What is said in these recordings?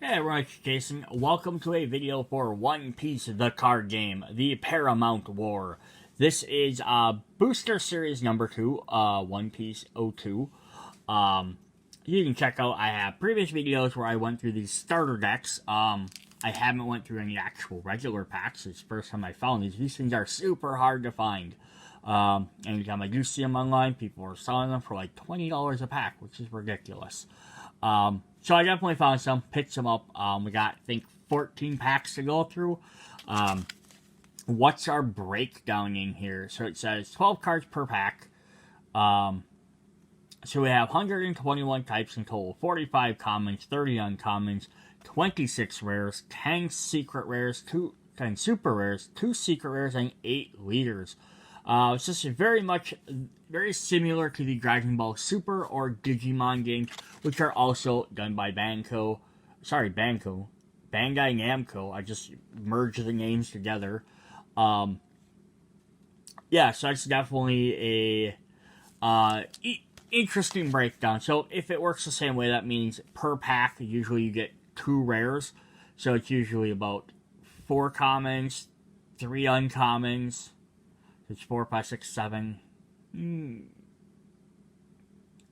Hey everyone, it's Jason. Welcome to a video for One Piece, the card game, the Paramount War. This is Booster Series number 2, One Piece 02. You can check out, I have previous videos where I went through these starter decks. I haven't went through any actual regular packs. It's the first time I found these. These things are super hard to find. Anytime I do see them online, people are selling them for like $20 a pack, which is ridiculous. So I definitely found some, picked some up. We got, I think, 14 packs to go through. What's our breakdown in here? So it says 12 cards per pack. So we have 121 types in total, 45 commons, 30 uncommons, 26 rares, 10 secret rares, 10 super rares, 2 secret rares, and 8 leaders. It's just very similar to the Dragon Ball Super or Digimon games, which are also done by Bandai Namco. I just merged the names together. Yeah, so that's definitely a interesting breakdown. So if it works the same way, that means per pack, usually you get 2 rares. So it's usually about 4 commons, 3 uncommons. It's 4, 5, 6, 7.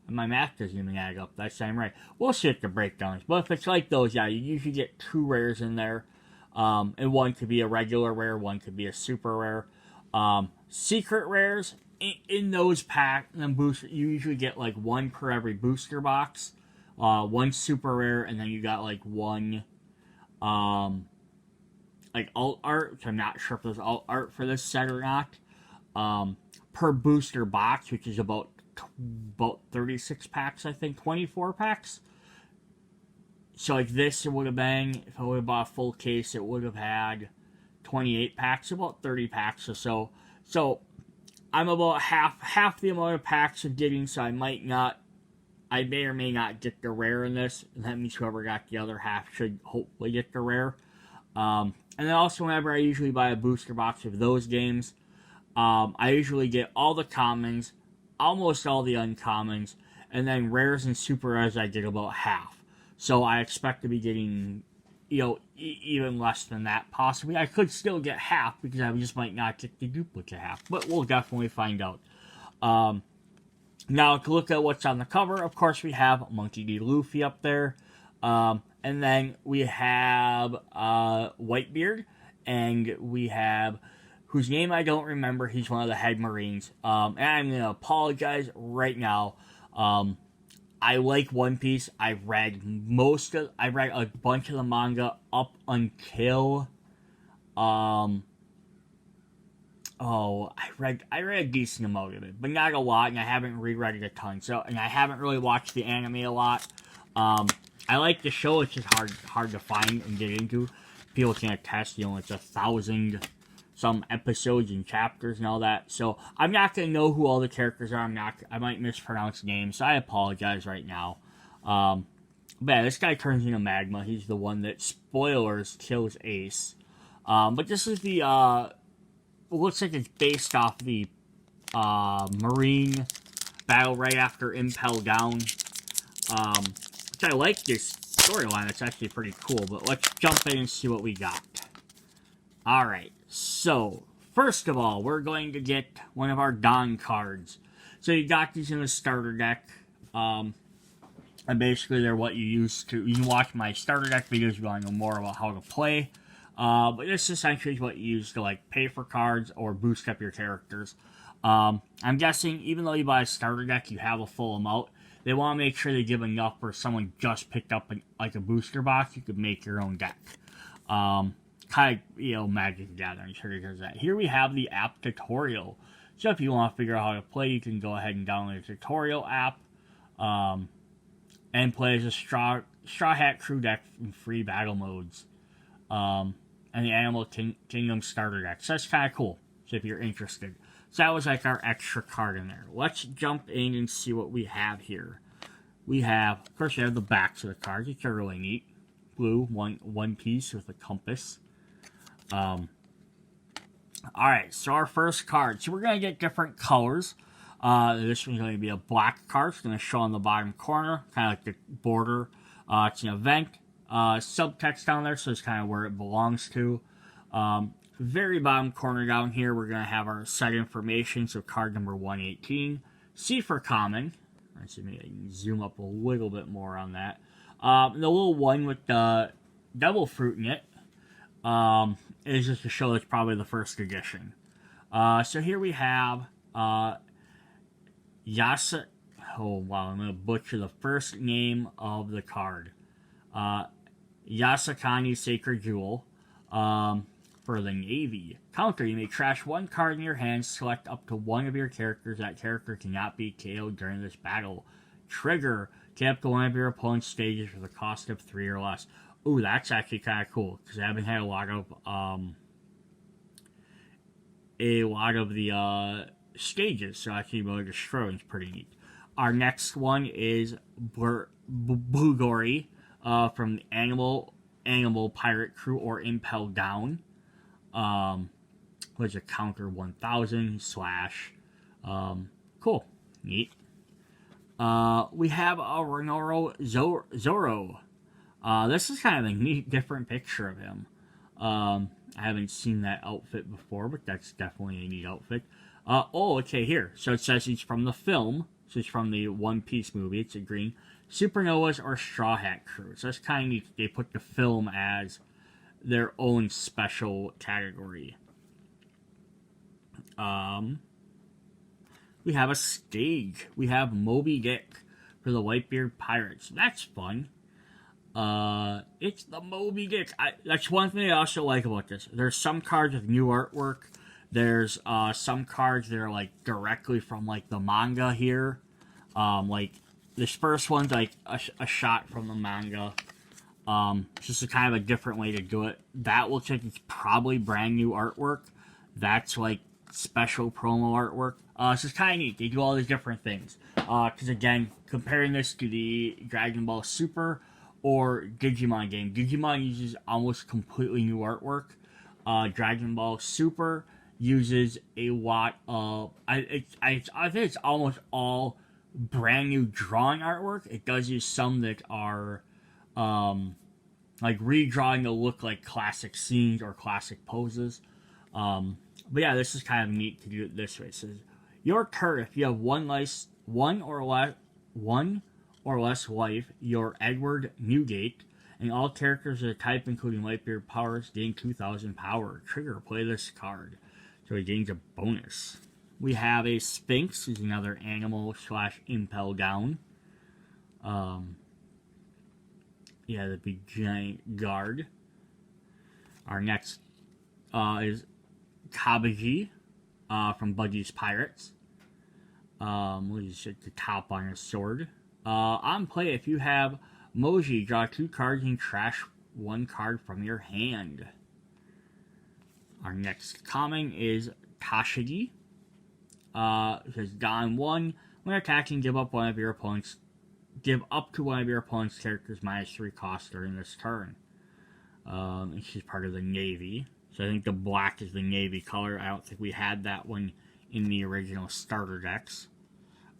My math doesn't even add up. That's I'm right. We'll see what the breakdown is. But if it's like those, yeah, you usually get 2 rares in there. And one could be a regular rare, one could be a super rare. Secret rares, in those packs and boosters, you usually get like 1 per every booster box. 1 super rare, and then you got like 1 like alt art, which I'm not sure if there's alt art for this set or not. Per booster box, which is about 36 packs, I think, 24 packs. So like this, it would have been, if I would have bought a full case, it would have had 28 packs, about 30 packs or so. So I'm about half the amount of packs of getting, so I may or may not get the rare in this. And that means whoever got the other half should hopefully get the rare. And then also whenever I usually buy a booster box of those games, I usually get all the commons, almost all the uncommons, and then rares and super rares I get about half. So I expect to be getting, even less than that, possibly. I could still get half, because I just might not get the duplicate half, but we'll definitely find out. Now, to look at what's on the cover, of course, we have Monkey D. Luffy up there, and then we have Whitebeard, and we have whose name I don't remember. He's one of the head Marines. And I'm going to apologize right now. I like One Piece. I've read a bunch of the manga up until, I read a decent amount of it, but not a lot, and I haven't reread it a ton. So, and I haven't really watched the anime a lot. I like the show. It's just hard to find and get into. People can attest, it's 1,000 some episodes and chapters and all that. So I'm not going to know who all the characters are. I might mispronounce names, so I apologize right now. But yeah, this guy turns into magma. He's the one that, spoilers, kills Ace. But this is the, looks like it's based off the Marine battle right after Impel Down. Which I like this storyline. It's actually pretty cool. But let's jump in and see what we got. Alright, so, first of all, we're going to get one of our Don cards. So you got these in the starter deck, and basically they're what you use to, you can watch my starter deck videos if you want to know more about how to play, but this essentially is what you use to, like, pay for cards or boost up your characters. I'm guessing, even though you buy a starter deck, you have a full amount, they want to make sure they give enough for someone just picked up, a booster box, you could make your own deck. Kind of, Magic the Gathering, sure it does that. Here we have the app tutorial. So if you want to figure out how to play, you can go ahead and download the tutorial app, and play as a Straw Hat Crew deck in free battle modes, and the Animal Kingdom starter deck. So that's kind of cool, so if you're interested. So that was like our extra card in there. Let's jump in and see what we have here. We have, of course, we have the backs of the cards, which are really neat. Blue, one piece with a compass. Alright, so our first card. So we're going to get different colors. This one's going to be a black card. It's going to show on the bottom corner, kind of like the border. It's an event. subtext down there, so it's kind of where it belongs to. Very bottom corner down here, we're going to have our set information, so card number 118. C for common. Let's see, maybe I can zoom up a little bit more on that. The little one with the devil fruit in it is just to show it's probably the first edition. So here we have Yasa. Oh wow, I'm gonna butcher the first name of the card. Yasakani Sacred Jewel. For the Navy. Counter, you may trash one card in your hand, select up to one of your characters. That character cannot be KO'd during this battle. Trigger, tap to one of your opponent's stages for the cost of 3 or less. Ooh, that's actually kind of cool, because I haven't had a lot of the stages, so actually able to destroy is pretty neat. Our next one is Bugori from the Animal Pirate Crew or Impel Down. Was a counter 1000 / cool, neat. We have a Renoro Zoro. This is kind of a neat, different picture of him. I haven't seen that outfit before, but that's definitely a neat outfit. Oh, okay, here. So it says he's from the film. So it's from the One Piece movie. It's a green. Supernovas or Straw Hat Crew. So that's kind of neat. They put the film as their own special category. We have a stage. We have Moby Dick for the Whitebeard Pirates. That's fun. It's the Moby Dick. That's one thing I also like about this. There's some cards with new artwork. There's some cards that are like directly from like the manga here. Like this first one's like a shot from the manga. Just a kind of a different way to do it. That looks like it's probably brand new artwork. That's like special promo artwork. So it's kind of neat. They do all these different things. Because again, comparing this to the Dragon Ball Super or Digimon game, Digimon uses almost completely new artwork. Dragon Ball Super uses a lot of... I think it's almost all brand new drawing artwork. It does use some that are... like redrawing to look like classic scenes or classic poses. But yeah, this is kind of neat to do it this way. It says, your turn, if you have one or less life, your Edward Newgate, and all characters of the type, including Whitebeard powers, gain 2,000 power. Trigger, play this card. So he gains a bonus. We have a Sphinx, who's another animal / impel down. Yeah, the big giant guard. Our next is Kabaji from Budgie's Pirates. He's at the top on his sword. On play, if you have Moji, draw 2 cards and trash 1 card from your hand. Our next common is Tashigi. It says Don 1. When attacking, give up to one of your opponent's characters -3 cost during this turn. And she's part of the Navy. So I think the black is the Navy color. I don't think we had that one in the original starter decks.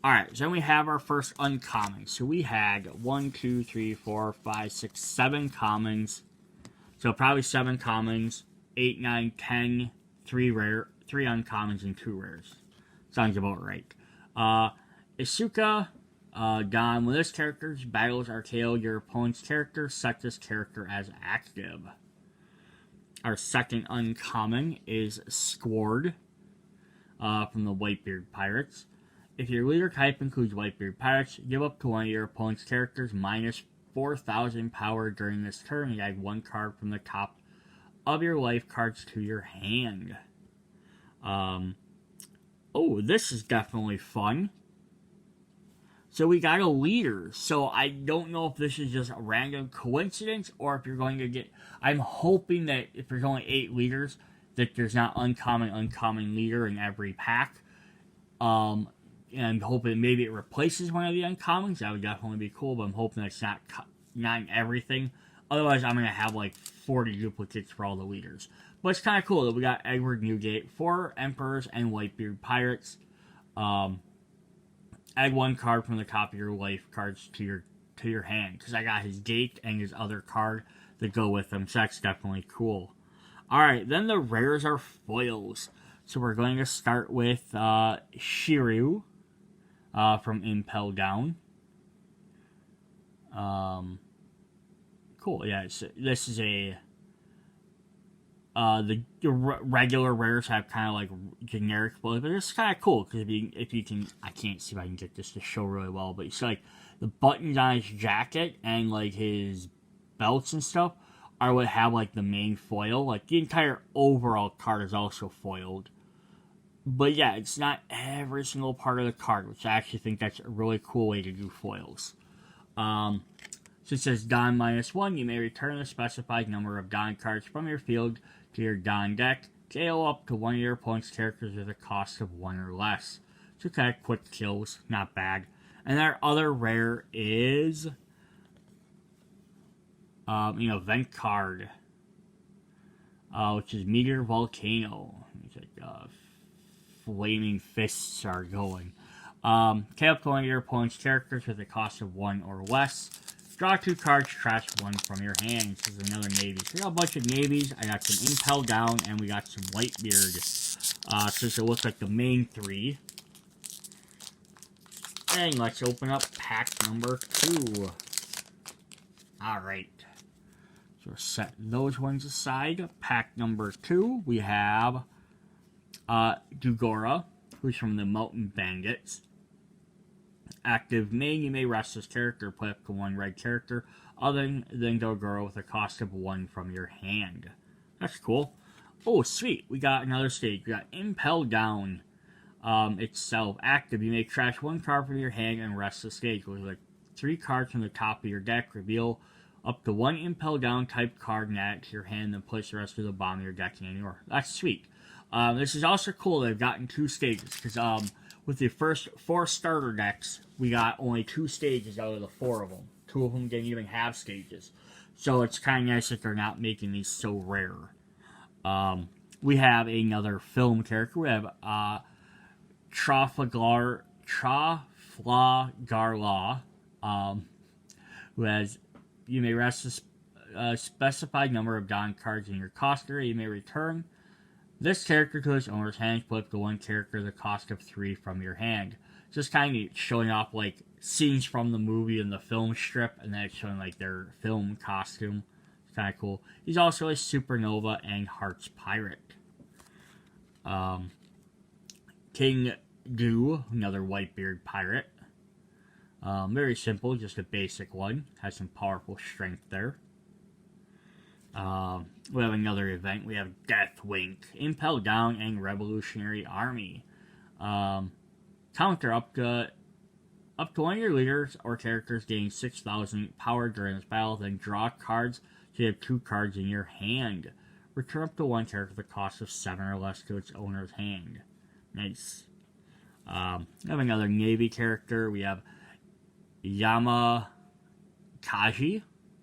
Alright, so then we have our first uncommon. So we had 1, 2, 3, 4, 5, 6, 7 commons. So probably 7 commons, 8, 9, 10, 3 uncommons, and 2 rares. Sounds about right. Isuka, Don, when this character's battles are KO'd, your opponent's character, set this character as active. Our second uncommon is Squard from the Whitebeard Pirates. If your leader type includes Whitebeard Pirates, give up to one of your opponent's characters -4,000 power during this turn and add 1 card from the top of your life cards to your hand. Oh, this is definitely fun. So we got a leader. So I don't know if this is just a random coincidence or if you're going to get... I'm hoping that if there's only 8 leaders, that there's not uncommon leader in every pack. And I'm hoping maybe it replaces one of the uncommons. That would definitely be cool, but I'm hoping it's not in everything. Otherwise, I'm going to have like 40 duplicates for all the leaders. But it's kind of cool that we got Edward Newgate, 4 Emperors, and Whitebeard Pirates. Add 1 card from the top of your life cards to your to your hand. Because I got his gate and his other card that go with him. So that's definitely cool. Alright, then the rares are foils. So we're going to start with Shiryu from Impel Down. Cool, yeah, this is a... the regular rares have kind of like generic foils, but it's kind of cool because if you can, I can't see if I can get this to show really well, but you see like the buttons on his jacket and like his belts and stuff are what have like the main foil. Like the entire overall card is also foiled, but yeah, it's not every single part of the card, which I actually think that's a really cool way to do foils. So it says Don -1, you may return a specified number of Don cards from your field to your Don deck. KO up to one of your opponent's characters with a cost of 1 or less. So kind of quick kills, not bad. And our other rare is event card, which is Meteor Volcano. It's like flaming fists are going. KO up to one of your opponent's characters with a cost of 1 or less. Draw 2 cards, trash 1 from your hand. This is another navy. So we got a bunch of navies. I got some Impel Down, and we got some Whitebeard. So this looks like the main 3. And let's open up pack number 2. Alright. So set those ones aside. Pack number 2, we have Dugora, who's from the Mountain Bandits. Active main, you may rest this character, play up to 1 red character other than Dogoro with a cost of 1 from your hand. That's cool. Oh, sweet. We got another stage. We got Impel Down itself. Active, you may trash 1 card from your hand and rest the stage. With like 3 cards from the top of your deck. Reveal up to 1 Impel Down type card and add it to your hand, then place the rest of the bottom of your deck in any order. That's sweet. This is also cool. They've gotten 2 stages because with the first 4 starter decks, we got only 2 stages out of the 4 of them. 2 of them didn't even have stages. So it's kind of nice that they're not making these so rare. We have another film character. We have Trafalgar Law, who has, you may rest a specified number of Don cards in your cost area. You may return this character to its owner's hand, flip to 1 character the cost of 3 from your hand. Just kind of showing off like scenes from the movie and the film strip, and then it's showing like their film costume. It's kind of cool. He's also a Supernova and Hearts Pirate. King Goo, another Whitebeard pirate. Very simple, just a basic one. Has some powerful strength there. We have another event. We have Deathwing, Impel Down, and Revolutionary Army. Counter up to 1 of your leaders or characters gain 6,000 power during this battle. Then draw cards. So you have 2 cards in your hand. Return up to 1 character at the cost of 7 or less to its owner's hand. Nice. We have another Navy character. We have Yamakaji.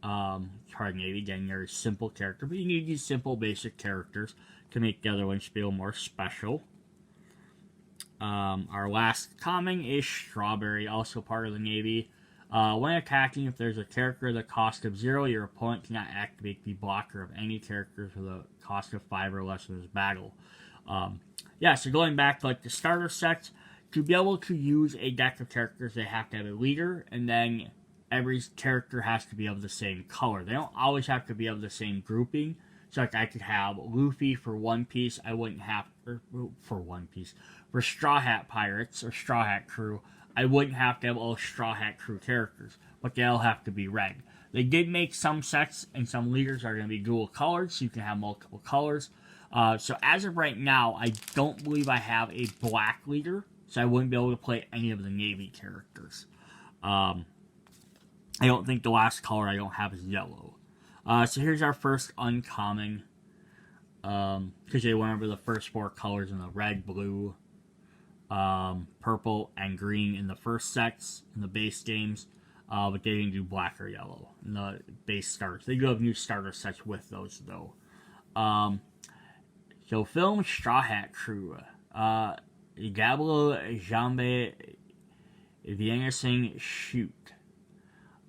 Hard Navy, again, you're a simple character, but you need these simple, basic characters to make the other ones feel more special. Our last common is Strawberry, also part of the Navy. When attacking, if there's a character at the cost of 0, your opponent cannot activate the blocker of any characters with a cost of 5 or less in this battle. So going back to like the starter sets, to be able to use a deck of characters, they have to have a leader, and then every character has to be of the same color. They don't always have to be of the same grouping. So like I could have Luffy for One Piece. I wouldn't have for One Piece. For Straw Hat Pirates or Straw Hat Crew, I wouldn't have to have all Straw Hat Crew characters, but they all have to be red. They did make some sets and some leaders are going to be dual colored, so you can have multiple colors. So as of right now, I don't believe I have a black leader, so I wouldn't be able to play any of the Navy characters. I don't think the last color I don't have is yellow. So here's our first uncommon. Because they went over the first 4 colors in the red, blue, purple, and green in the first sets, in the base games. But they didn't do black or yellow in the base starters. They do have new starter sets with those, though. So film Straw Hat Crew. Gablo Jambe Vienna Shoot.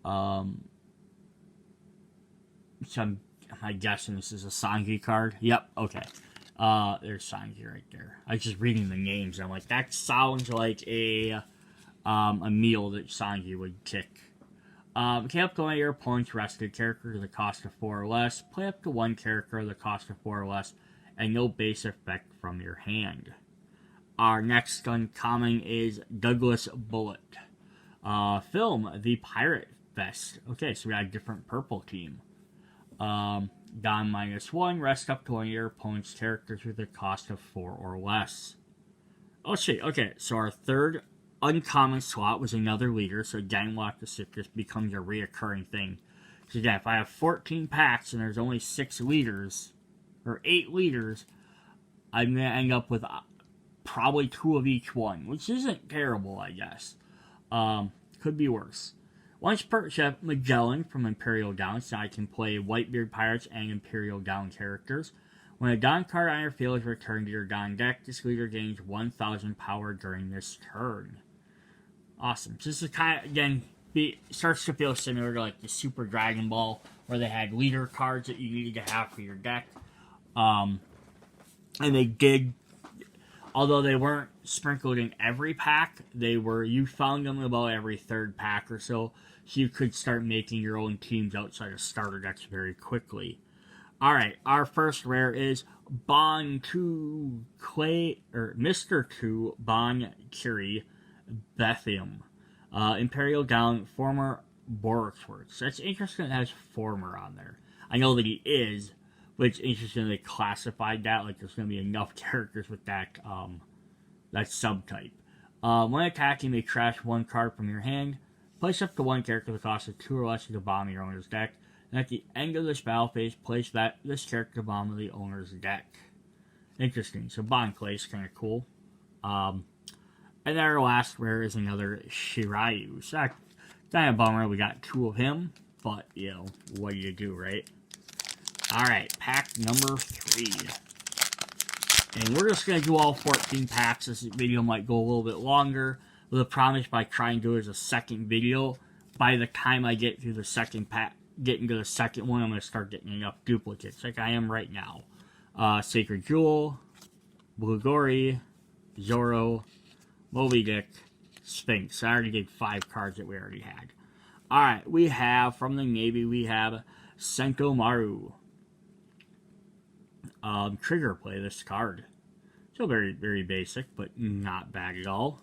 Um, so I'm guessing this is a Sanji card. Yep, okay. There's Sanji right there. I was just reading the names. I'm like, that sounds like a meal that Sanji would kick. Play up to one of your opponent's rested character to the cost of 4 or less. Play up to one character at the cost of 4 or less, and no base effect from your hand. Our next uncommon is Douglas Bullet. Film, The Pirate Fest. Okay, so we got a different purple team. Don -1, rest up to one of your opponent's characters with a cost of 4 or less. Oh shit, okay, so our third uncommon slot was another leader, so again we'll have to see if this becomes a reoccurring thing. So again, if I have 14 packs and there's only 6 leaders, or 8 leaders, I'm going to end up with probably 2 of each one, which isn't terrible, I guess. Could be worse. Once per chef Magellan from Imperial Down, so I can play Whitebeard Pirates and Imperial Down characters. When a Don card on your field is returned to your Don deck, this leader gains 1,000 power during this turn. Awesome. So this is kind of, again, starts to feel similar to like the Super Dragon Ball, where they had leader cards that you needed to have for your deck. And they did, although they weren't sprinkled in every pack, you found them about every third pack or so you could start making your own teams outside of starter decks very quickly. Alright, our first rare is Mr. 2 Bon Curie Bethium. Imperial Down, former Borixworth. That's interesting, it has former on there. I know that he is, but it's interesting they classified that, like there's going to be enough characters with that subtype. When attacking, you may trash one card from your hand. Place up to one character with the cost of 2 or less to the bottom of your owner's deck. And at the end of this battle phase, place this character at the bottom of the owner's deck. Interesting. So Bon Clay is kind of cool. And then our last rare is another Shiryu. So that's kind of a bummer. We got 2 of him. But, you know, what do you do, right? Alright, pack number 3. And we're just going to do all 14 packs. This video might go a little bit longer. With a promise by trying to do it as a second video, by the time I get through the second pack, getting to the second one, I'm going to start getting enough duplicates, like I am right now. Sacred Jewel, Blue Gory, Zoro, Moby Dick, Sphinx. I already did 5 cards that we already had. Alright, we have, from the Navy, we have Sentomaru. Trigger play this card. Still very, very basic, but not bad at all.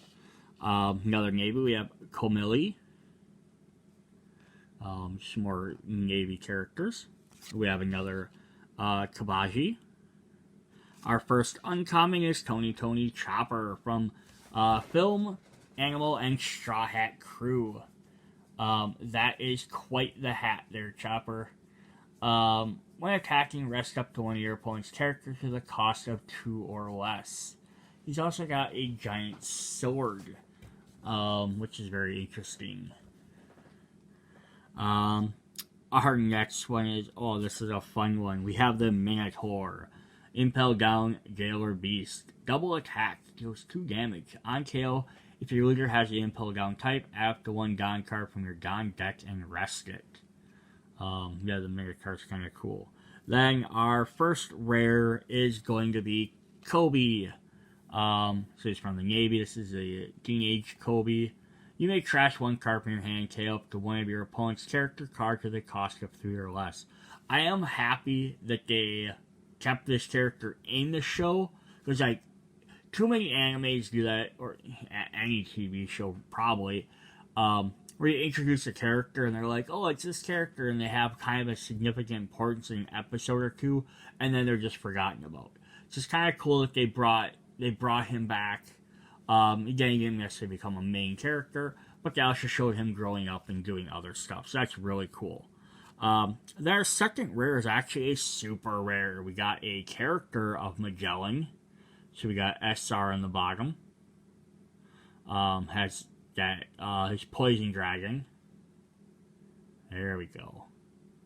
Another Navy, we have Komili. Some more Navy characters. We have another Kabaji. Our first uncommon is Tony Chopper from Film, Animal, and Straw Hat Crew. That is quite the hat there, Chopper. When attacking, rest up to one of your opponent's characters to the cost of 2 or less. He's also got a giant sword, which is very interesting. Our next one is, oh, this is a fun one. We have the Minotaur. Impel Down, Jailer Beast. Double attack, deals 2 damage. On KO, if your leader has the Impel Down type, add up to 1 Don card from your Don deck and rest it. Yeah, the Minotaur's kind of cool. Then our first rare is going to be Kobe. So he's from the Navy. This is a teenage Kobe. You may trash 1 card from your hand, KO up to one of your opponent's character cards to the cost of 3 or less. I am happy that they kept this character in the show, because like too many animes do that, or any TV show probably, where you introduce a character and they're like, oh, it's this character, and they have kind of a significant importance in an episode or 2, and then they're just forgotten about. It's just kind of cool that they brought him back. Again, he didn't necessarily become a main character, but they also showed him growing up and doing other stuff, so that's really cool. Their second rare is actually a super rare. We got a character of Magellan, so we got SR on the bottom. Has that, his Poison Dragon. There we go.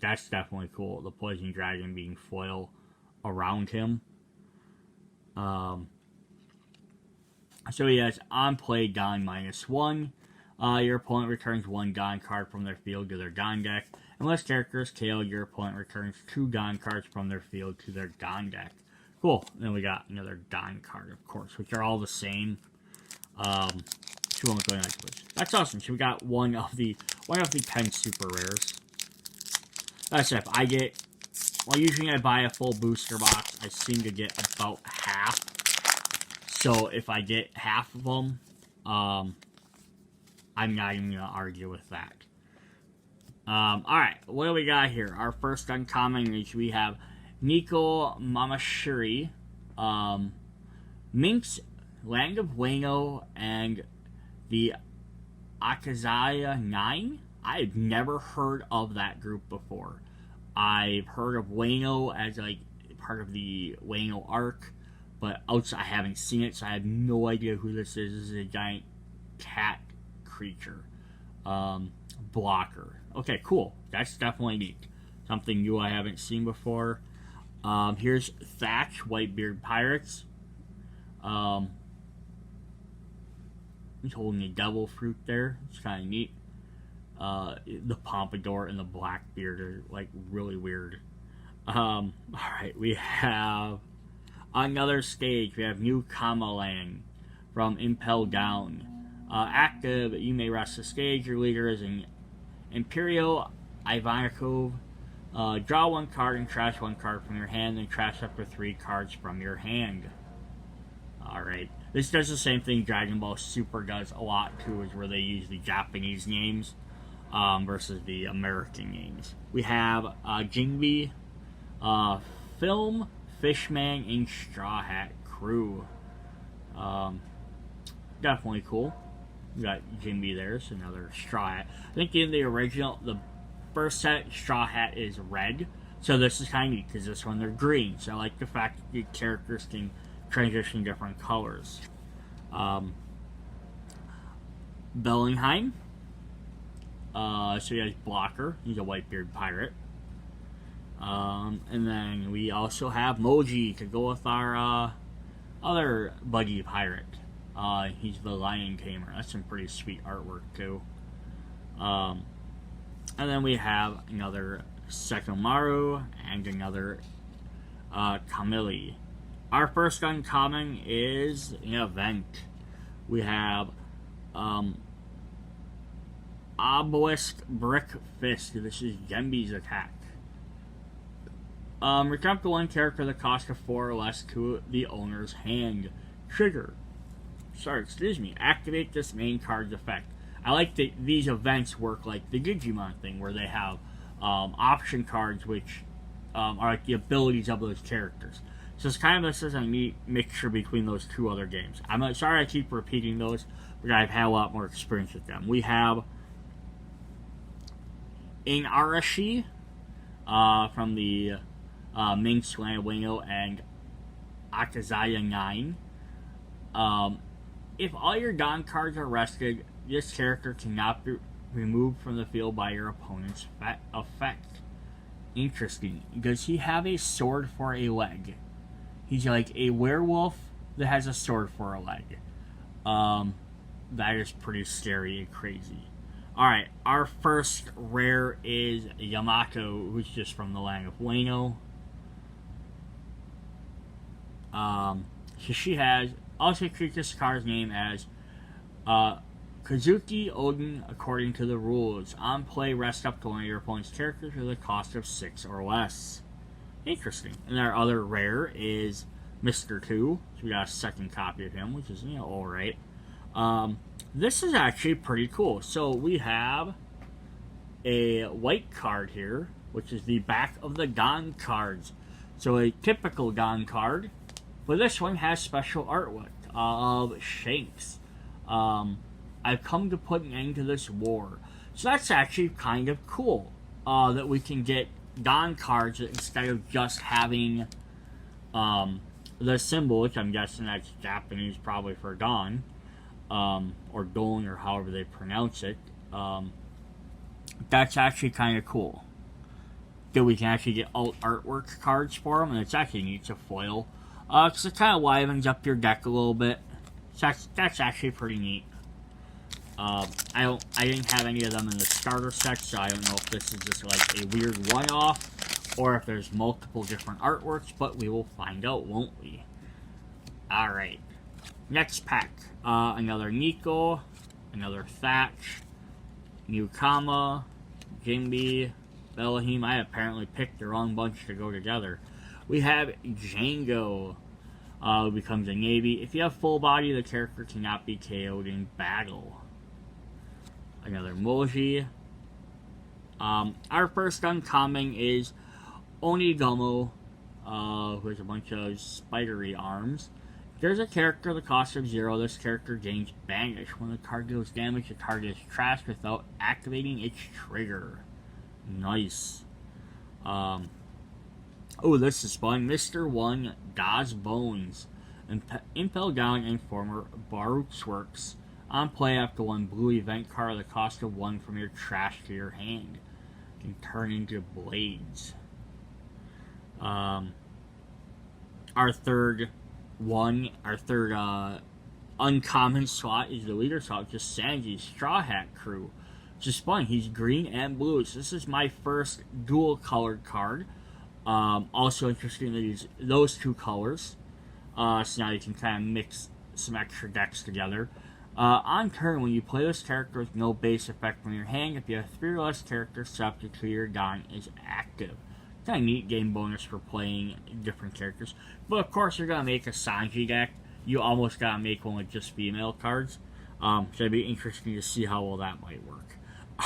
That's definitely cool, the Poison Dragon being foil around him. So he has on play Don -1. Your opponent returns 1 Gone card from their field to their Gone deck. Unless characters KO, your opponent returns 2 Gone cards from their field to their Gone deck. Cool. Then we got another Gone card, of course, which are all the same. She won't go next, but that's awesome. So we got one of the 10 super rares. That's it. If I get, well, usually I buy a full booster box. I seem to get about half. So if I get half of them, I'm not even gonna argue with that. Alright, what do we got here? Our first uncommon is we have Nico Mamashiri, Minx, Land of Wayno, and the Akazaya 9. I've never heard of that group before. I've heard of Wayno as like part of the Wayno arc, but outside I haven't seen it, so I have no idea who this is. This is a giant cat creature. Blocker. Okay, cool. That's definitely neat. Something new I haven't seen before. Here's Thatch, Whitebeard Pirates. He's holding a devil fruit there. It's kind of neat. The Pompadour and the Blackbeard are like really weird. Alright, we have another stage. We have New Kamalang from Impel Down. Active, you may rest the stage. Your leader is an Imperial Ivanikov. Draw 1 card and trash 1 card from your hand, then trash up to 3 cards from your hand. Alright. This does the same thing Dragon Ball Super does a lot too, is where they use the Japanese names versus the American names. We have Jingbi, Film, Fishman, and Straw Hat Crew. Definitely cool. We got Jimby there, so another Straw Hat. I think in the original, the first set, Straw Hat is red. So this is kind of neat, because this one they're green. So I like the fact that the characters can transition different colors. Bellingham. So he has Blocker. He's a Whitebeard pirate. And then we also have Moji to go with our other buddy pirate. He's the Lion Tamer. That's some pretty sweet artwork too. And then we have another Sekomaru and another Camille. Our first uncommon is an event. We have Obelisk Brick Fist. This is Gembi's attack. Return up to 1 character the cost of 4 or less to the owner's hand. Trigger. Activate this main card's effect. I like that these events work like the Digimon thing, where they have option cards which are like the abilities of those characters. So it's kind of this is a neat mixture between those 2 other games. I'm sorry I keep repeating those, but I've had a lot more experience with them. We have Inarashi from the Minx, Land of Wayno, and Akazaya 9. If all your Gone cards are rested, this character cannot be removed from the field by your opponent's effect. Interesting. Does he have a sword for a leg? He's like a werewolf that has a sword for a leg. That is pretty scary and crazy. Alright, our first rare is Yamato, who's just from the Land of Wayno. So she has, also treat this card's name as Kazuki Odin according to the rules. On play, rest up to 1 of your opponent's characters for the cost of 6 or less. Interesting. And our other rare is Mr. 2. So we got a second copy of him, which is, alright. This is actually pretty cool. So we have a white card here, which is the back of the Gone cards. So a typical Gone card, but this one has special artwork of Shanks. I've come to put an end to this war. So that's actually kind of cool, that we can get Gone cards instead of just having the symbol, which I'm guessing that's Japanese probably for Gone, or Gon, or however they pronounce it. That's actually kind of cool. That we can actually get alt artwork cards for them, and it's actually neat to foil. Because it kind of livens up your deck a little bit. So that's actually pretty neat. I didn't have any of them in the starter set, so I don't know if this is just like a weird one-off, or if there's multiple different artworks, but we will find out, won't we? Alright. Next pack. Another Nico, another Thatch, Newkama, Jimby, Belahim. I apparently picked the wrong bunch to go together. We have Django, who becomes a Navy. If you have full body, the character cannot be KO'd in battle. Another Moji. Our first uncommon is Onigamo, who has a bunch of spidery arms. If there's a character the cost of 0, this character gains Banish. When the card deals damage, the card is trashed without activating its trigger. Nice. Oh, this is fun. Mr. 1, Das Bones. Impel down and former Baruch's Works. On play, after 1 blue event card, the cost of 1 from your trash to your hand can turn into blades. Our third uncommon slot is the leader slot, just Sanji's Straw Hat Crew. Just fun. He's green and blue. So this is my first dual colored card. Also interesting that he's those two colors. So now you can kind of mix some extra decks together. On turn, when you play this character with no base effect from your hand, if you have 3 or less characters subject to your Don is active. Kind of neat game bonus for playing different characters. But of course, you're going to make a Sanji deck. You almost got to make one with just female cards. So it'd be interesting to see how well that might work.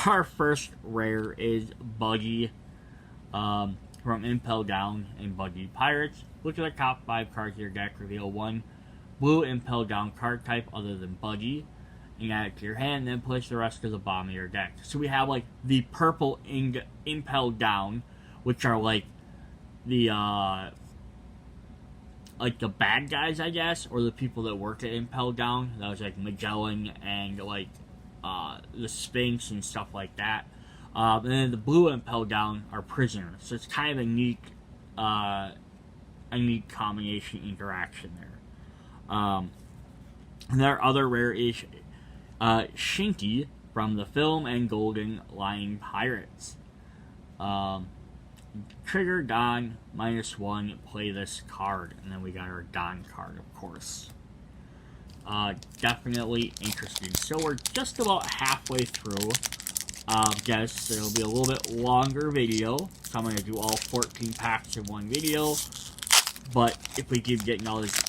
Our first rare is Buggy from Impel Down and Buggy Pirates. Look at the top 5 cards of your deck. Reveal 1 blue Impel Down card type other than Buggy, and add it to your hand, then place the rest to the bottom of your deck. So we have like the purple Impel Down, which are like the bad guys, I guess, or the people that work at Impel Down. That was like Magellan and like the Sphinx and stuff like that. And then the blue Impel Down are prisoners. So it's kind of a neat combination interaction there. And our other rare is Shinky from the film and Golden Lion Pirates. Trigger Don, -1, play this card. And then we got our Don card, of course. Definitely interesting. So we're just about halfway through. Guess it'll be a little bit longer video. So I'm going to do all 14 packs in one video. But if we keep getting all these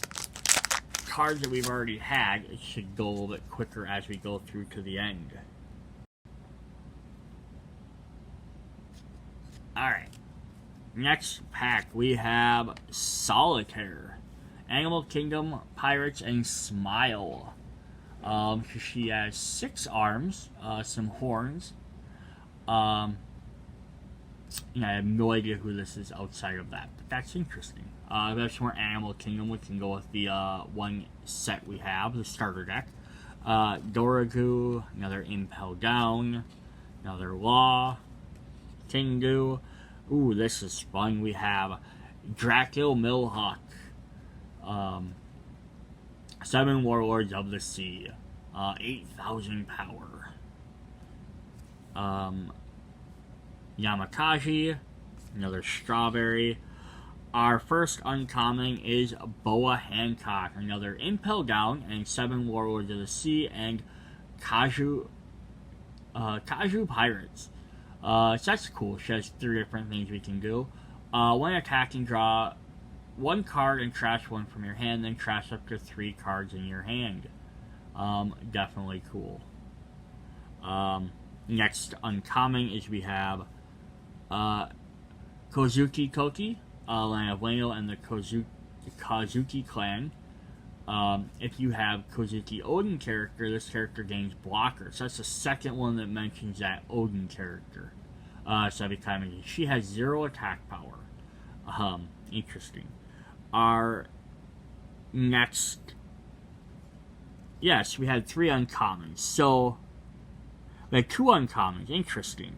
cards that we've already had, it should go a little bit quicker as we go through to the end. Alright. Next pack, we have Solitaire. Animal Kingdom, Pirates, and Smile. She has 6 arms, some horns. I have no idea who this is outside of that, but that's interesting. We have some more Animal Kingdom. We can go with the one set we have, the starter deck. Doragu, another Impel Down, another Law, Kingu. Ooh, this is fun. We have Dracul Millhawk. 7 Warlords of the Sea. 8,000 power. Yamakashi, another Strawberry. Our first uncommon is Boa Hancock, another Impel Down and 7 Warlords of the Sea and Kaju Pirates. So that's cool. She has 3 different things we can do. When attacking, draw 1 card and trash 1 from your hand, then trash up to 3 cards in your hand. Definitely cool. Next uncommon is we have Kozuki Koki, Land of Wano, and the Kazuki clan. If you have Kozuki Odin character, this character gains blocker. So that's the second one that mentions that Odin character. So every time she has 0 attack power. Interesting. Our next, yes, we had 3 uncommons. So we had 2 uncommons. Interesting.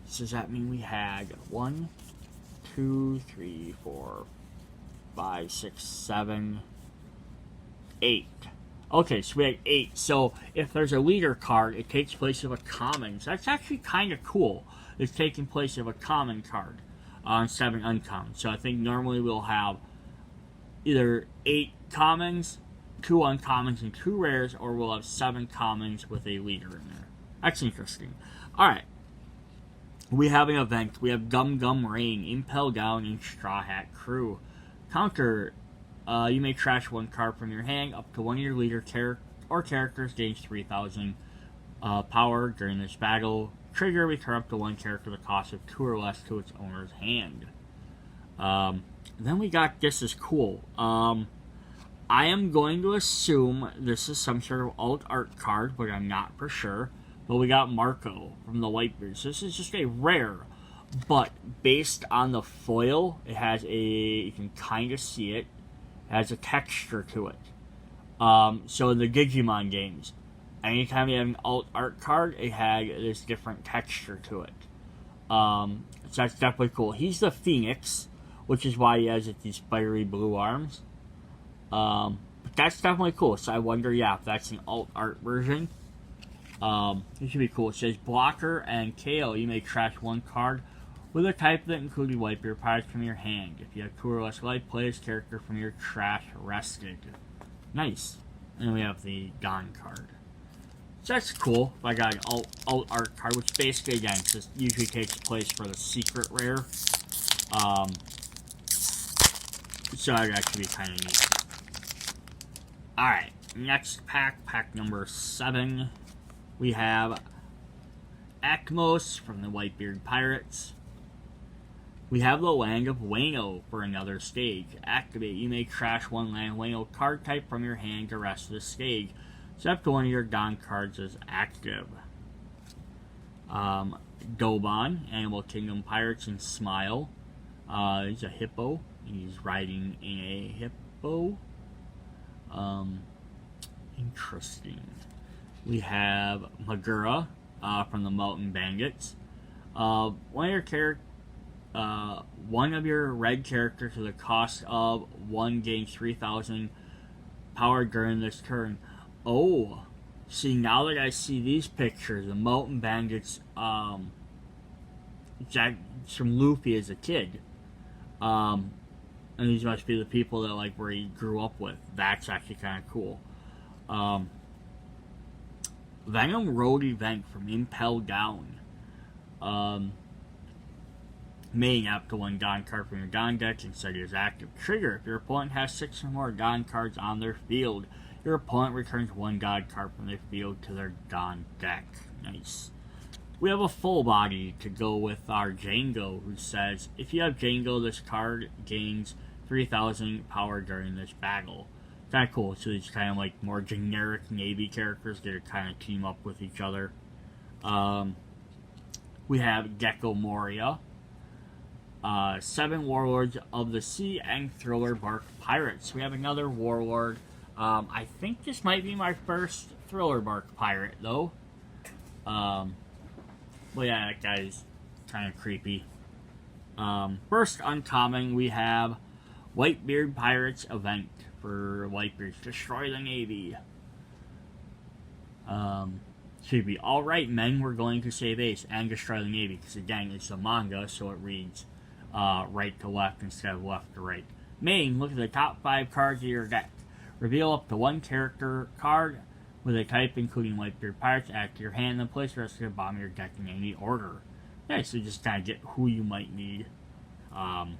So does that mean we had 1, 2, 3, 4, 5, 6, 7, 8 Okay, so we have 8. So if there's a leader card, it takes place of a common. So that's actually kind of cool. It's taking place of a common card on 7 uncommon. So I think normally we'll have either 8 commons, 2 uncommons, and 2 rares, or we'll have 7 commons with a leader in there. That's interesting. Alright. We have an event. We have Gum Gum Rain, Impel Down, and Straw Hat Crew. Counter. You may trash 1 card from your hand. Up to 1 of your leader or characters gains 3,000 power during this battle. Trigger, return up to 1 character the cost of 2 or less to its owner's hand. Then we got This Is Cool. I am going to assume this is some sort of alt art card, but I'm not for sure. But we got Marco from the Whitebeard. So this is just a rare. But based on the foil, it has you can kind of see it. Has a texture to it. So in the Digimon games, anytime you have an alt art card, it had this different texture to it. So that's definitely cool. He's the Phoenix, which is why he has these fiery blue arms. But that's definitely cool. So I wonder, if that's an alt art version. It should be cool. It says blocker and KO. You may trash 1 card with a type that includes wipe your pirates from your hand. If you have 2 or less life, play this character from your trash rested. Nice. And then we have the Gone card. So that's cool. I got an alt art card, which basically, again, just usually takes place for the secret rare. So that actually be kind of neat. Alright, next pack number 7. We have Acmos from the Whitebeard Pirates. We have the Land of Wayno for another stage. Activate. You may trash 1 Land Wayno card type from your hand to rest of the stage. Except 1 of your Don cards is active. Dobon, Animal Kingdom Pirates, and Smile. He's a hippo. He's riding in a hippo. Interesting. We have Magura from the Mountain Bandits. One of your red characters to the cost of 1 gains 3,000 power during this turn. Oh, see, now that I see these pictures, the Mountain Bandits, Jack from Luffy as a kid. And these must be the people that where he grew up with. That's actually kind of cool. Venom Road Event from Impel Down. Main up to 1 Don card from your Don deck inside his active. Trigger. If your opponent has 6 or more Don cards on their field, your opponent returns 1 Don card from their field to their Don deck. Nice. We have a full body to go with our Django, who says, if you have Django, this card gains 3,000 power during this battle. Kind of cool. So these kind of more generic Navy characters that kind of team up with each other. We have Gecko Moria. 7 Warlords of the Sea and Thriller Bark Pirates. We have another Warlord. I think this might be my first Thriller Bark Pirate, though. Well, yeah, that guy's kind of creepy. First uncommon, we have Whitebeard Pirates Event for Whitebeards. Destroy the Navy. Should be, alright men, we're going to save Ace and destroy the Navy. Because again, it's a manga, so it reads right to left instead of left to right. Main, look at the top 5 cards of your deck. Reveal up to 1 character card with a type including Whitebeard Pirates, add to your hand, and place the rest of the bottom of your deck in any order. Okay, so just kind of get who you might need. Alright,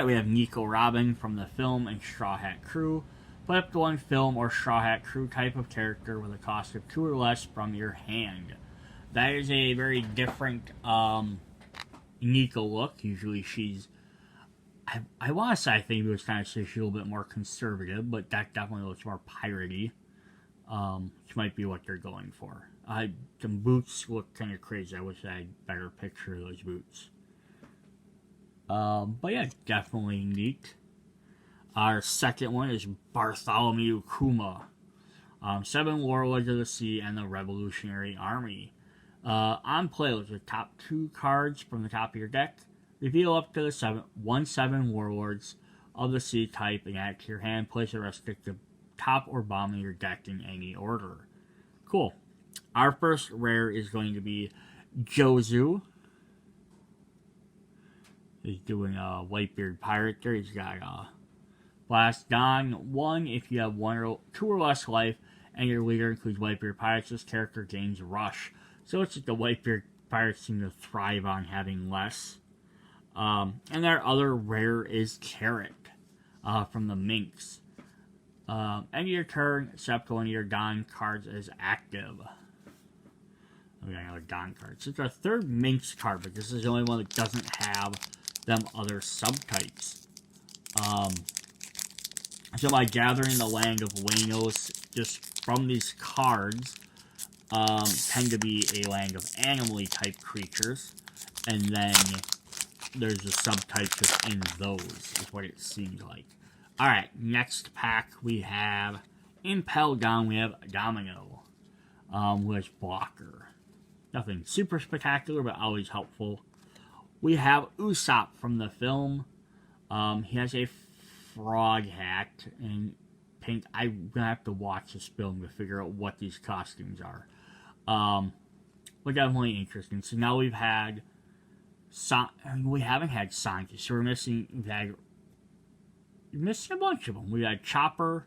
we have Nico Robin from the film and Straw Hat Crew. Play up to 1 film or Straw Hat Crew type of character with a cost of 2 or less from your hand. That is a very different Nico look. Usually she's, I want to say, I think it was kind of say she's a little bit more conservative, but that definitely looks more piratey, which might be what they're going for. The boots look kind of crazy. I wish I had a better picture of those boots. But yeah, definitely neat. Our second one is Bartholomew Kuma. 7 Warlords of the Sea and the Revolutionary Army. On play, look at the top 2 cards from the top of your deck. Reveal up to the 7 Warlords of the Sea type and add to your hand. Place the rest of the top or bottom of your deck in any order. Cool. Our first rare is going to be Jozu. He's doing a Whitebeard Pirate there. He's got a Blast Gone 1 if you have 2 or less life, and your leader includes Whitebeard Pirates. This character gains Rush. So it's like the Whitebeard Pirates seem to thrive on having less. And our other rare is Carrot from the Minx. End of your turn, except one of your Don cards is active. We got another Don card. So it's our third Minx card, but this is the only one that doesn't have them other subtypes. So by gathering the land of Wainos just from these cards, tend to be a land of animally type creatures, and then there's the subtypes within those, is what it seems like. Alright, next pack we have, Impel Down, we have Domino, who has Blocker. Nothing super spectacular, but always helpful. We have Usopp from the film. He has a frog hat and pink. I'm gonna have to watch this film to figure out what these costumes are. But definitely interesting. So now we've had we haven't had Sonic, so we're missing a bunch of them. We had Chopper,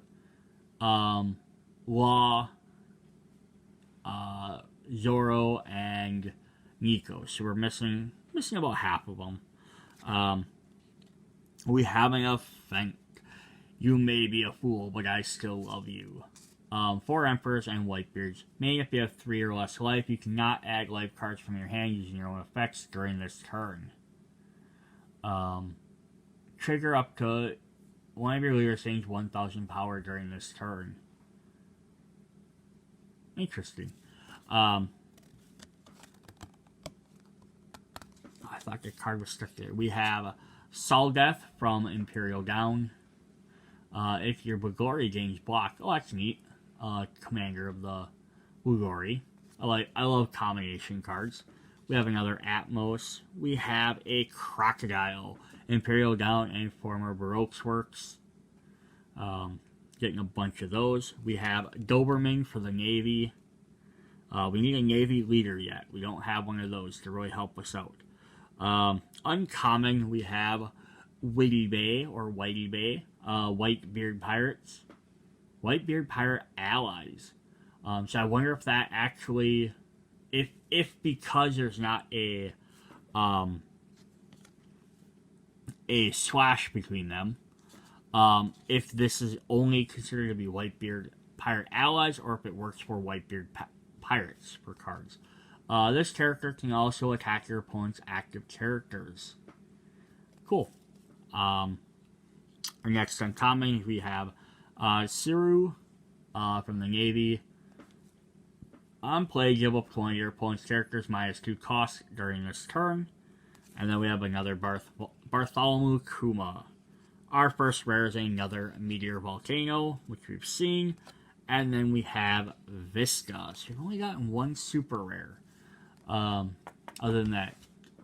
Law, Zoro, and Nico. So we're missing about half of them. We have enough Fenk. You may be a fool, but I still love you. 4 Emperors and Whitebeards. Mainly if you have 3 or less life, you cannot add life cards from your hand using your own effects during this turn. Trigger up to one of your leaders gains 1,000 power during this turn. Interesting. I thought the card was stuck there. We have Soldeath from Imperial Down. If your Bugori gains block, oh, that's neat. Commander of the Bugori. I love combination cards. We have another Atmos. We have a Crocodile, Imperial Down, and former Baroque's Works. Getting a bunch of those. We have Doberman for the Navy. We need a Navy leader yet. We don't have one of those to really help us out. Uncommon, we have Whitey Bay or Whitey Bay, Whitebeard Pirates, Whitebeard Pirate Allies. So I wonder if that actually, if because there's not a slash between them, if this is only considered to be Whitebeard Pirate Allies, or if it works for Whitebeard Pirates for cards. This character can also attack your opponent's active characters. Cool. Our next uncommon, we have Siru from the Navy. On play, give up to one of your opponent's characters -2 cost during this turn. And then we have another Bartholomew Kuma. Our first rare is another Meteor Volcano, which we've seen. And then we have Vista. So we've only gotten one super rare. Other than that,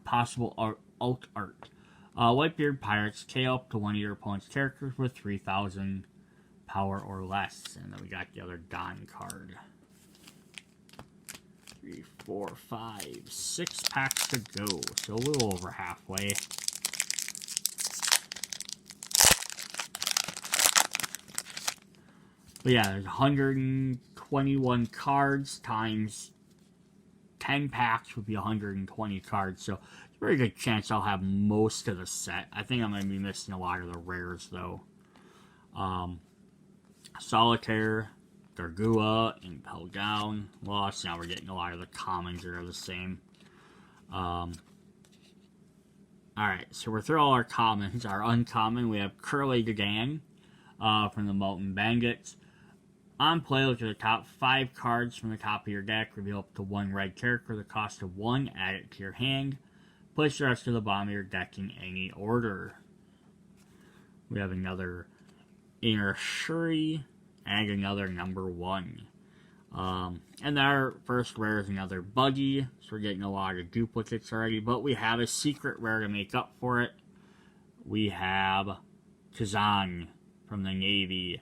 possible alt art. Whitebeard Pirates, KO up to one of your opponent's characters with 3,000 power or less. And then we got the other Don card. 3, 4, 5, 6 packs to go. So a little over halfway. But yeah, there's 121 cards times 10 packs would be 120 cards. So it's a very good chance I'll have most of the set. I think I'm going to be missing a lot of the rares though. Solitaire, Gargua, Impel Down, Lost. Now we're getting a lot of the commons that are the same. Alright, so we're through all our commons. Our uncommon, we have Curly Gagan from the Molten Bandits. On play, look at the top 5 cards from the top of your deck. Reveal up to 1 red character, the cost of 1, add it to your hand. Place the rest to the bottom of your deck in any order. We have another Inner Shuri and another number 1. And our first rare is another Buggy, so we're getting a lot of duplicates already, but we have a secret rare to make up for it. We have Kazan from the Navy.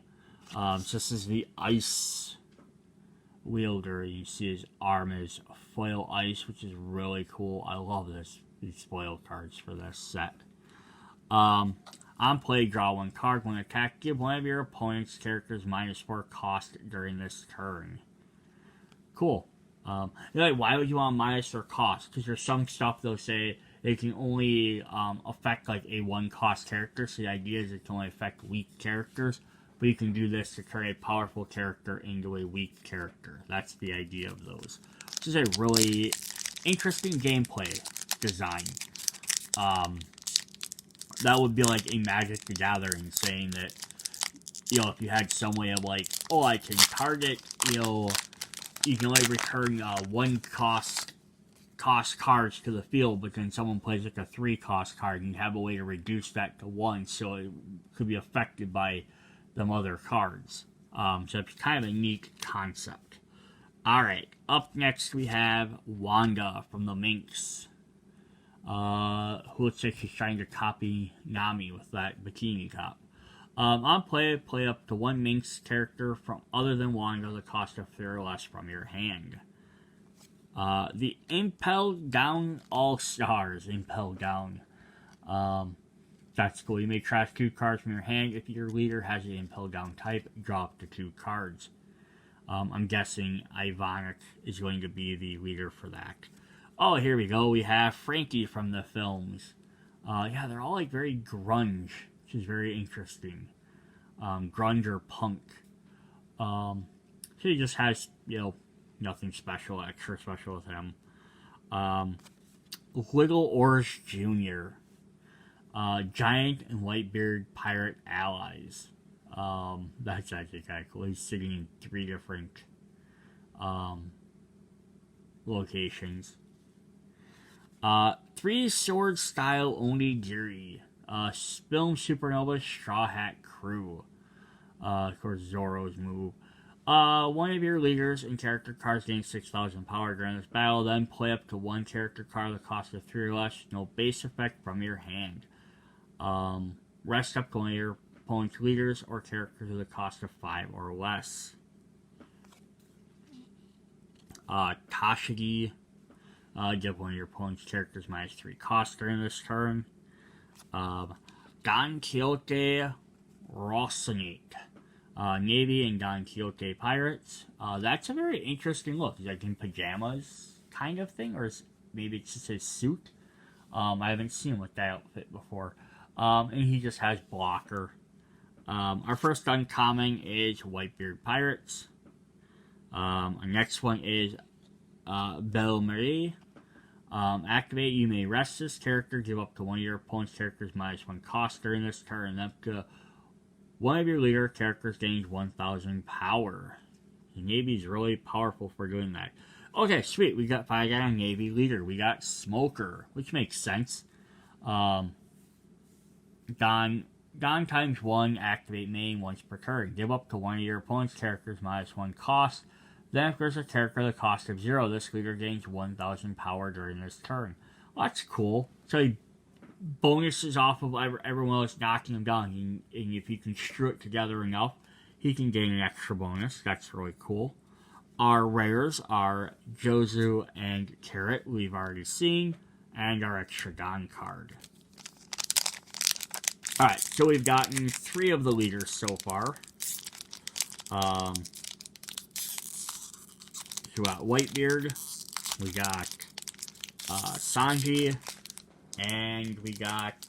So this is the ice wielder. You see his arm is foil ice, which is really cool. I love these foil cards for this set. On play, draw one card. When attack, give one of your opponent's characters -4 cost during this turn. Cool. You're like, why would you want -4 cost? Because there's some stuff they'll say they can only affect like a 1 cost character. So the idea is it can only affect weak characters. But you can do this to turn a powerful character into a weak character. That's the idea of those. Which is a really interesting gameplay design. That would be like a Magic the Gathering, saying that, you know, if you had some way of like, oh, I can target, you know, you can like return 1 cost cards to the field, but then someone plays like a 3 cost card, and you have a way to reduce that to 1, so it could be affected by them other cards. So it's kind of a neat concept. Alright, up next we have Wanda from the Minx. Who looks like she's trying to copy Nami with that bikini top. On play up to 1 Minx character from other than Wanda, the cost of 3 or less from your hand. The Impel Down All-Stars. Impel Down. That's cool. You may trash 2 cards from your hand. If your leader has the Impel Down type, draw up to 2 cards. I'm guessing Ivonic is going to be the leader for that. Oh, here we go. We have Frankie from the films. Yeah, they're all like very grunge, which is very interesting. Grunge or punk. So he just has, you know, nothing special, extra special with him. Little Oars Jr. Giant and Whitebeard pirate allies. That's actually kind of cool. He's sitting in 3 different locations. 3 sword style onigiri. Film Supernova Straw Hat Crew. Of course, Zoro's move. One of your leaders and character cards gain 6,000 power during this battle. Then play up to 1 character card at the cost of 3 or less. No base effect from your hand. Rest up to one of your opponent's leaders or characters at the cost of 5 or less. Tashigi. Give one of your opponent's characters -3 cost during this turn. Don Quixote Rocinante. Navy and Don Quixote Pirates. That's a very interesting look. He's like in pajamas kind of thing, or maybe it's just his suit. I haven't seen him with that outfit before. And he just has blocker. Our first uncommon is Whitebeard Pirates. Our next one is Belle Marie. Activate, you may rest this character, give up to one of your opponent's characters -1 cost during this turn, and up to one of your leader characters gains 1,000 power. The Navy's really powerful for doing that. Okay, sweet. We got a Navy leader. We got Smoker, which makes sense. Don times 1, activate main once per turn. Give up to one of your opponent's characters -1 cost. Then if there's a character at the cost of 0, this leader gains 1,000 power during this turn. Well, that's cool. So he bonuses off of everyone else knocking him down. And if you can strew it together enough, he can gain an extra bonus. That's really cool. Our rares are Jozu and Carrot, we've already seen, and our extra Don card. Alright, so we've gotten 3 of the leaders so far. We got Whitebeard, we got Sanji, and we got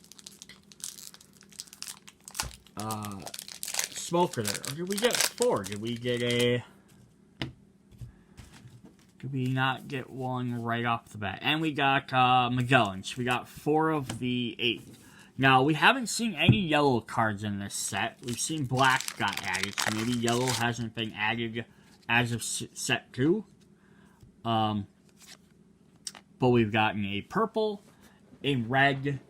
Smoker there. Or did we get 4? Did we get a... Did we not get one right off the bat? And we got Magellan. So we got 4 of the 8. Now, we haven't seen any yellow cards in this set. We've seen black got added, so maybe yellow hasn't been added as of set 2. But we've gotten a purple, a red,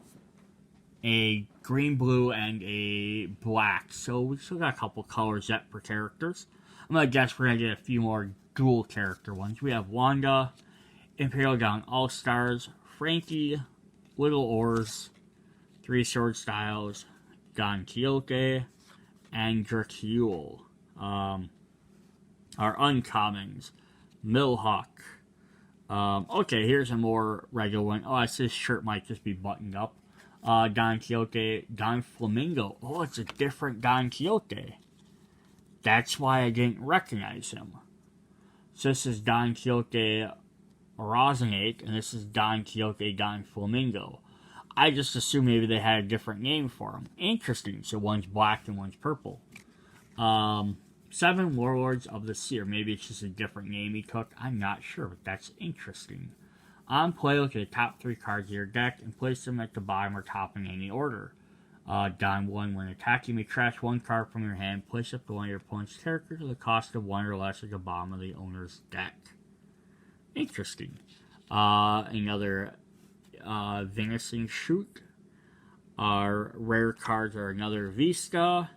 a green, blue, and a black. So we still got a couple colors yet for characters. I'm going to guess we're going to get a few more dual character ones. We have Wanda, Imperial Dawn All-Stars, Frankie, Little Oars, 3 Sword Styles, Don Quixote, and Dracule. Our uncommons. Millhawk. Okay, here's a more regular one. Oh, this shirt might just be buttoned up. Don Quixote, Don Flamingo. Oh, it's a different Don Quixote. That's why I didn't recognize him. So this is Don Quixote Rosinante, and this is Don Quixote Don Flamingo. I just assumed maybe they had a different name for him. Interesting. So one's black and one's purple. 7 Warlords of the Sea. Or maybe it's just a different name he took. I'm not sure, but that's interesting. On play, look at the top 3 cards of your deck and place them at the bottom or top in any order. Don 1, when attacking, you may trash 1 card from your hand, place up to one of your opponent's characters at the cost of 1 or less at the bottom of the owner's deck. Interesting. Another Venison Shoot. Our rare cards are another Vista.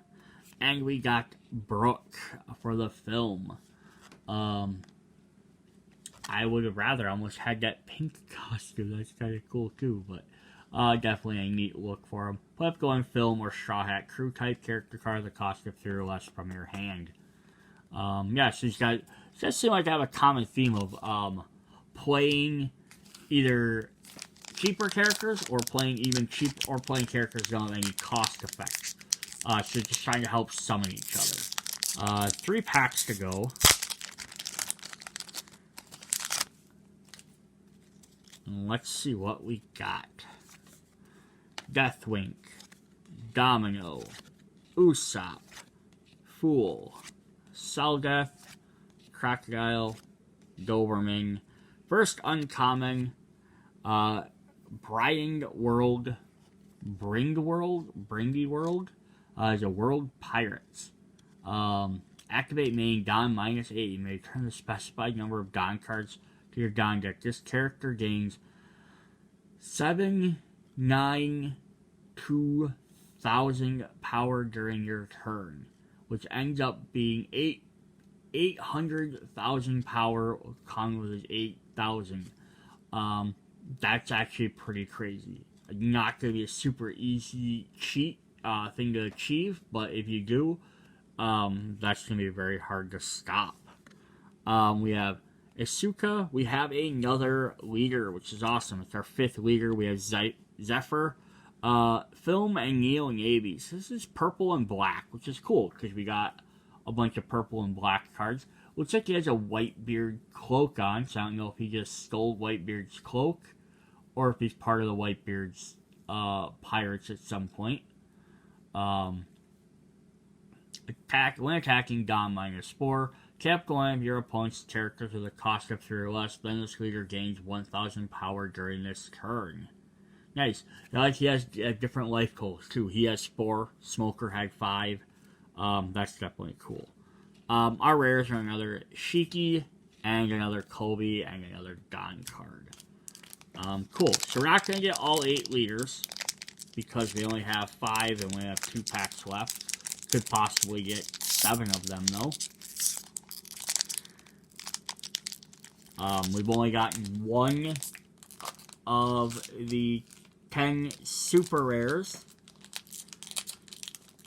And we got Brooke for the film. I would have rather almost had that pink costume. That's kind of cool too, but definitely a neat look for him. Put up going film or Straw Hat Crew type character card that cost of 3 or less from your hand. Yeah, so he's got. It does seem like they have a common theme of playing either cheaper characters or playing characters that don't have any cost effects. So just trying to help summon each other. 3 packs to go. And let's see what we got. Deathwink, Domino, Usopp, Fool, Seldeath, Crocodile, Doberman. First uncommon, Bringy World, is a World Pirates. Activate main Don -8. You may return the specified number of Don cards to your Don deck. This character gains 792,000 power during your turn, which ends up being 800,000 power, Kong with 8,000. That's actually pretty crazy. Not going to be a super easy cheat thing to achieve, but if you do, that's going to be very hard to stop. We have Asuka. We have another leader, which is awesome. It's our 5th leader. We have Zephyr, Film, and Neil Navy. So this is purple and black, which is cool because we got a bunch of purple and black cards. Looks like he has a Whitebeard cloak on, so I don't know if he just stole Whitebeard's cloak or if he's part of the Whitebeard's pirates at some point. When attacking, Don -4. Tap one of your opponent's characters with a cost of 3 or less. Then this leader gains 1,000 power during this turn. Nice. Like he has different life goals too. He has 4. Smoker had 5. That's definitely cool. Our rares are another Shiki and another Kobe and another Don card. Cool. So we're not going to get all 8 leaders because we only have 5 and we have 2 packs left. Could possibly get 7 of them though. We've only gotten 1 of the 10 super rares.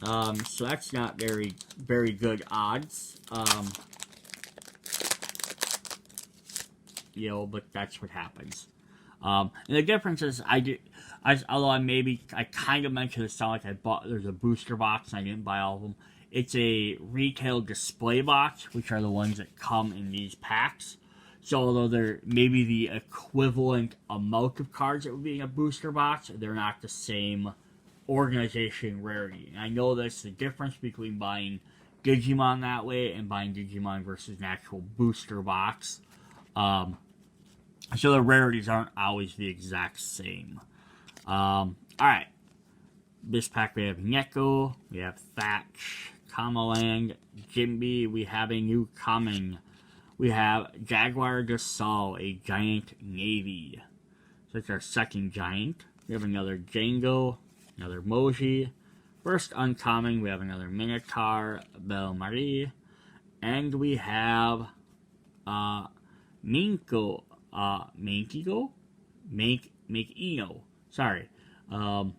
So that's not very, very good odds. But that's what happens. And the difference is, although I kind of mentioned this, like there's a booster box and I didn't buy all of them. It's a retail display box, which are the ones that come in these packs. So although they're maybe the equivalent amount of cards that would be in a booster box, they're not the same organization rarity. And I know that's the difference between buying Digimon that way and buying Digimon versus an actual booster box. So the rarities aren't always the exact same. Alright. This pack we have Neko, we have Thatch, Kamalang, Jimby, we have a new coming. We have Jaguar de Sol, a giant navy. So that's our 2nd giant. We have another Django, another Moji. First uncommon, we have another Minotaur, Belle Marie. And we have Minko, Mankino? Sorry. I'm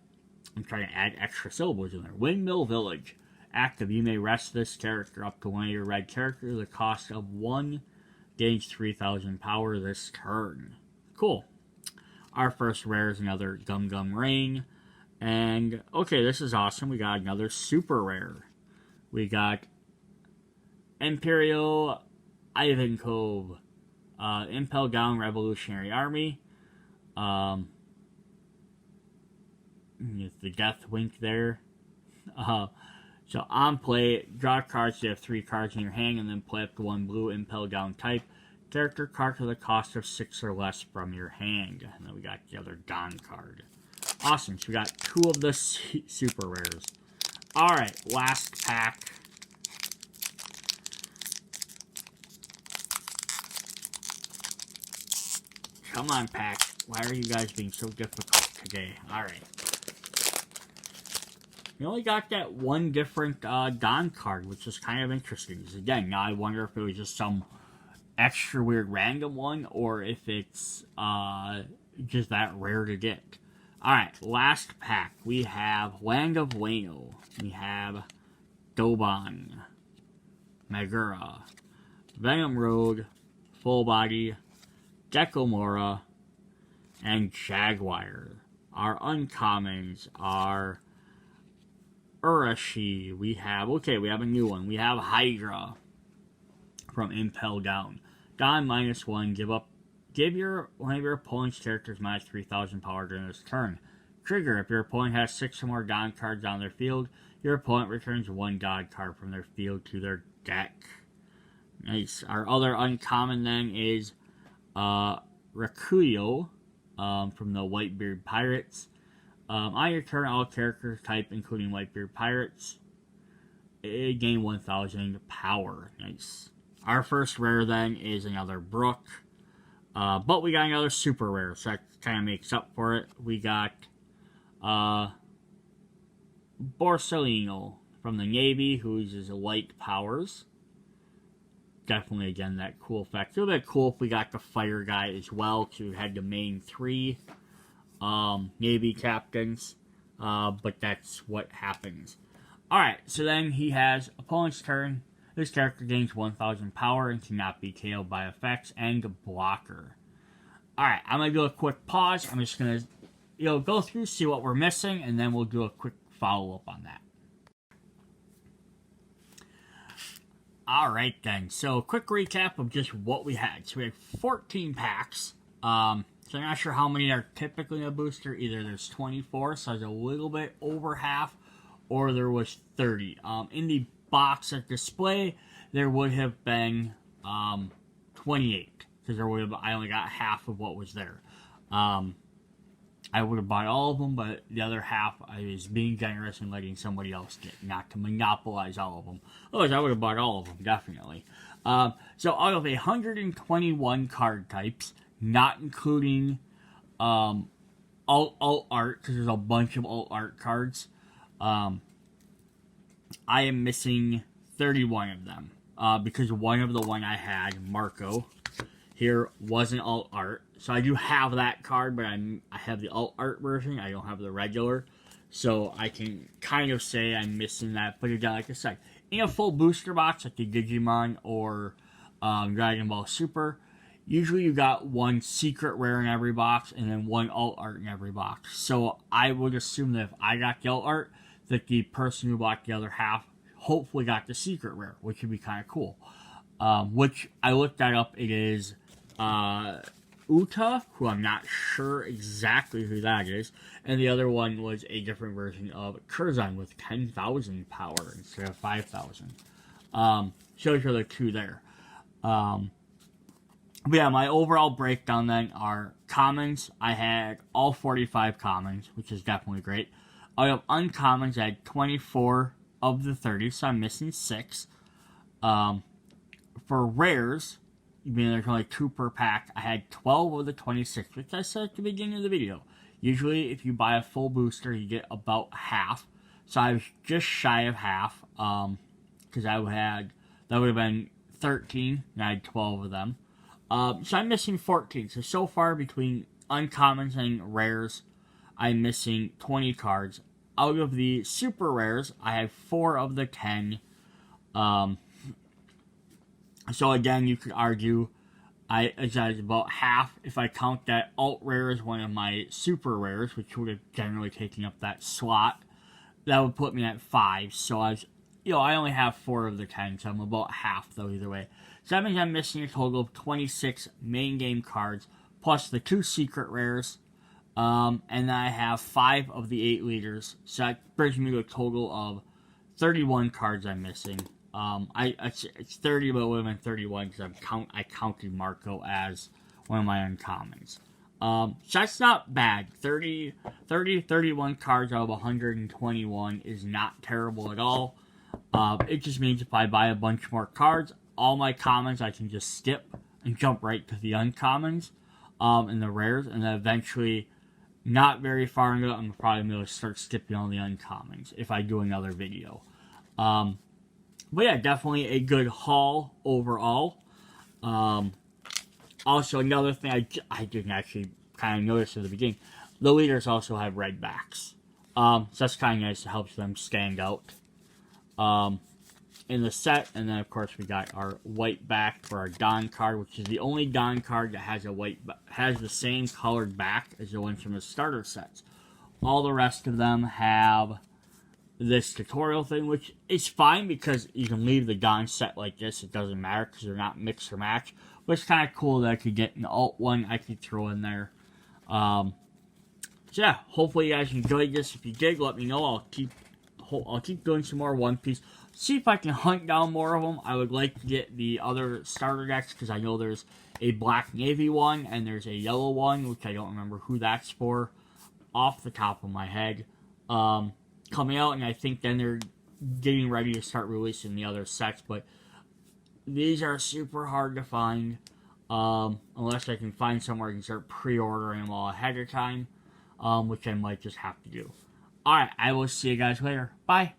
trying to add extra syllables in there. Windmill Village. Active. You may rest this character up to one of your red characters. The cost of 1 gains 3,000 power this turn. Cool. Our first rare is another Gum Gum Rain. And, okay, this is awesome. We got another super rare. We got Imperial Ivankov, Impel Down Revolutionary Army. The Death Wink there. So on play, draw cards. You have 3 cards in your hand, and then play up to 1 blue Impel Down type character card to the cost of 6 or less from your hand. And then we got the other Don card. Awesome. So we got 2 of the super rares. Alright, last pack. Come on, pack. Why are you guys being so difficult today? Alright. We only got that one different Don card, which is kind of interesting. Because again, now I wonder if it was just some extra weird random one, or if it's just that rare to get. Alright, last pack. We have Land of Wano. We have Doban, Magura, Venom Road, Full Body, Decomora, and Jaguar. Our uncommons are Urashi. We have a new one. We have Hydra from Impel Down. Don -1. Give one of your opponent's characters minus 3,000 power during this turn. Trigger. If your opponent has 6 or more Don cards on their field, your opponent returns 1 Don card from their field to their deck. Nice. Our other uncommon then is Rakuyo from the Whitebeard Pirates. On your turn, all character type, including Whitebeard Pirates, gain 1,000 power. Nice. Our first rare then is another Brook. But we got another super rare, so that kind of makes up for it. We got Borsellino from the Navy, who uses light powers. Definitely, again, that cool effect. It would have been cool if we got the fire guy as well, because we had the main 3 Navy captains. But that's what happens. Alright, so then he has opponent's turn. This character gains 1,000 power and cannot be KO'd by effects and blocker. Alright, I'm going to do a quick pause. I'm just going to go through, see what we're missing, and then we'll do a quick follow-up on that. Alright then, so quick recap of just what we had. So we had 14 packs. So I'm not sure how many are typically in a booster. Either there's 24, so it's a little bit over half, or there was 30. In the box at display, there would have been 28, because I only got half of what was there. I would have bought all of them, but the other half I was being generous and letting somebody else get, not to monopolize all of them. Otherwise, I would have bought all of them, definitely. So out of 121 card types, not including alt art, because there's a bunch of alt art cards, I am missing 31 of them, because one of the one I had, Marco, here wasn't alt art. So I do have that card, but I have the alt art version. I don't have the regular. So I can kind of say I'm missing that. But again, like I said, in a full booster box, like the Digimon or Dragon Ball Super, usually you got one secret rare in every box and then one alt art in every box. So I would assume that if I got the alt art, that the person who bought the other half hopefully got the secret rare, which would be kind of cool. Which I looked that up. It is Uta, who I'm not sure exactly who that is, and the other one was a different version of Curzon with 10,000 power instead of 5,000. Shows you the 2 there. But yeah, my overall breakdown then are commons. I had all 45 commons, which is definitely great. Out of uncommons, I had 24 of the 30, so I'm missing 6. For rares, meaning there's only 2 per pack, I had 12 of the 26, which I said at the beginning of the video. Usually, if you buy a full booster, you get about half. So I was just shy of half, because that would have been 13, and I had 12 of them. So I'm missing 14. So far, between uncommons and rares, I'm missing 20 cards. out of the super rares, I have 4 of the 10. So again, you could argue it's about half if I count that alt rare as one of my super rares, which would have generally taken up that slot. That would put me at 5. So I only have 4 of the 10, so I'm about half though either way. So that means I'm missing a total of 26 main game cards, plus the 2 secret rares. And then I have 5 of the 8 leaders, so that brings me to a total of 31 cards I'm missing. It's 30, but it would have been 31 because I counted Marco as one of my uncommons. So that's not bad. 31 cards out of 121 is not terrible at all. It just means if I buy a bunch more cards, all my commons I can just skip and jump right to the uncommons, and the rares, and then eventually, not very far into it, I'm probably going to start skipping all the uncommons if I do another video. But yeah, definitely a good haul overall. Also, another thing I didn't actually kind of notice at the beginning, the leaders also have red backs. So that's kind of nice. It helps them stand out in the set. And then, of course, we got our white back for our Don card, which is the only Don card that has the same colored back as the ones from the starter sets. All the rest of them have this tutorial thing, which is fine because you can leave the Don set like this. It doesn't matter because they're not mix or match. But it's kind of cool that I could get an alt one I could throw in there. So yeah, hopefully you guys enjoyed this. If you did, let me know. I'll keep doing some more One Piece. See if I can hunt down more of them. I would like to get the other starter decks because I know there's a Black Navy one and there's a yellow one, which I don't remember who that's for off the top of my head. Coming out, and I think then they're getting ready to start releasing the other sets, but these are super hard to find, unless I can find somewhere I can start pre-ordering them all ahead of time, which I might just have to do. Alright, I will see you guys later. Bye!